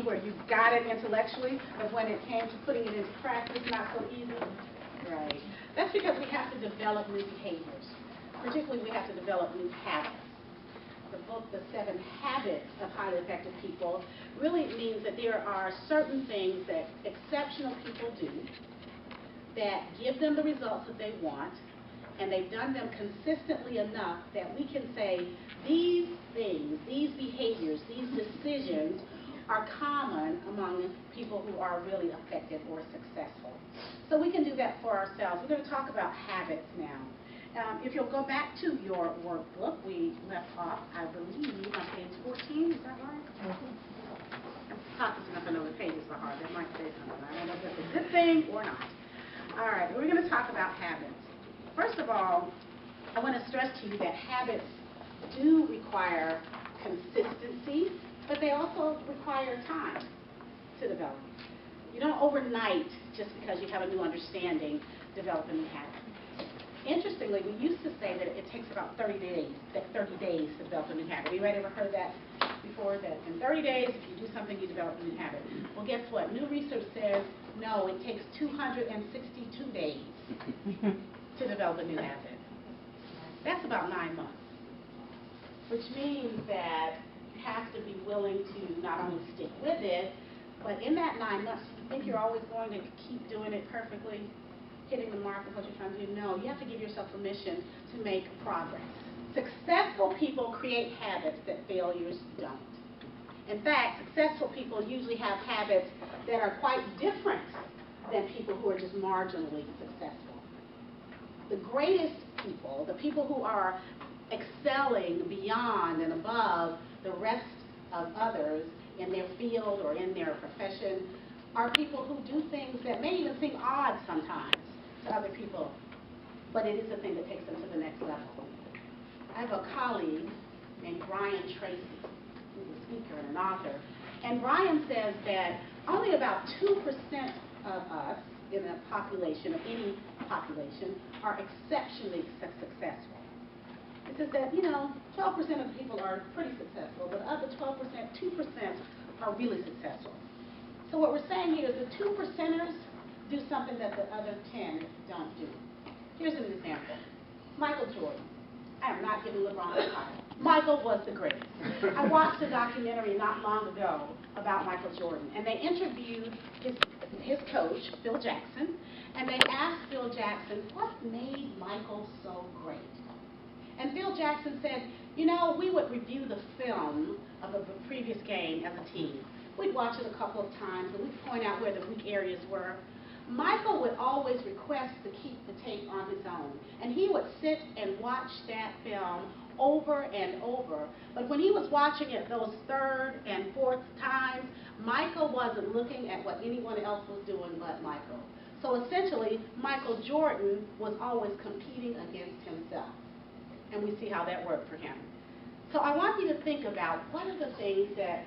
where you got it intellectually, but when it came to putting it into practice, not so easy? Right. That's because we have to develop new behaviors. Particularly, we have to develop new habits. The book, The 7 Habits of Highly Effective People, really means that there are certain things that exceptional people do that give them the results that they want, and they've done them consistently enough that we can say these things, these behaviors, these decisions are common among people who are really effective or successful. So we can do that for ourselves. We're going to talk about habits now. If you'll go back to your workbook, we left off, I believe, on page 14. Is that right? Top is enough, I know the pages are hard. That might say something. I don't know if that's a good thing or not. All right, we're going to talk about habits. First of all, I want to stress to you that habits do require consistency, but they also require time to develop. You don't overnight, just because you have a new understanding, develop a new habit. Interestingly, we used to say that it takes about 30 days to develop a new habit. Anybody ever heard that before? That in 30 days, if you do something, you develop a new habit. Well, guess what? New research says, no, it takes 262 days to develop a new habit. That's about 9 months, which means that you have to be willing to not only stick with it, but in that 9 months, you think you're always going to keep doing it perfectly, hitting the mark of what you're trying to do. No, you have to give yourself permission to make progress. Successful people create habits that failures don't. In fact, successful people usually have habits that are quite different than people who are just marginally successful. The greatest people, the people who are excelling beyond and above the rest of others in their field or in their profession, are people who do things that may even seem odd sometimes to other people, but it is the thing that takes them to the next level. I have a colleague named Brian Tracy, who's a speaker and an author, and Brian says that only about 2% of us in a population, of any population, are exceptionally successful. It says that, 12% of the people are pretty successful, but of the 12%, 2% are really successful. So what we're saying here is the 2%ers do something that the other 10 don't do. Here's an example. Michael Jordan. I am not giving LeBron a title. Michael was the greatest. I watched a documentary not long ago about Michael Jordan, and they interviewed his coach, Phil Jackson, and they asked Phil Jackson, what made Michael so great? And Phil Jackson said, we would review the film of the previous game as a team. We'd watch it a couple of times, and we'd point out where the weak areas were. Michael would always request to keep the tape on his own, and he would sit and watch that film over and over. But when he was watching it those third and fourth times, Michael wasn't looking at what anyone else was doing but Michael. So essentially, Michael Jordan was always competing against himself. And we see how that worked for him. So I want you to think about what are the things that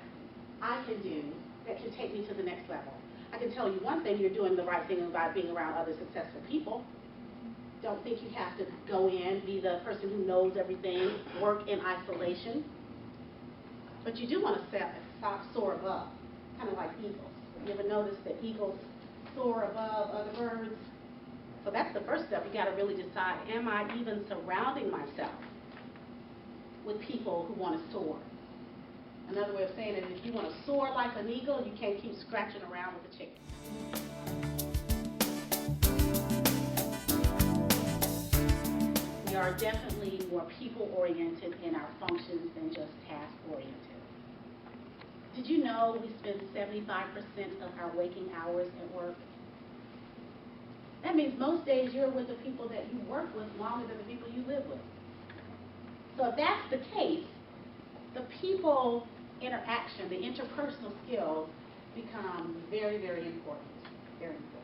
I can do that can take me to the next level. I can tell you one thing, you're doing the right thing about being around other successful people. Don't think you have to go in, be the person who knows everything, work in isolation. But you do want to soar above, kind of like eagles. You ever notice that eagles soar above other birds? So that's the first step. You got to really decide, am I even surrounding myself with people who want to soar? Another way of saying it is, if you want to soar like an eagle, you can't keep scratching around with a chicken. We are definitely more people-oriented in our functions than just task-oriented. Did you know we spend 75% of our waking hours at work? That means most days you're with the people that you work with longer than the people you live with. So if that's the case, the people interaction, the interpersonal skills become very, very important. Very important.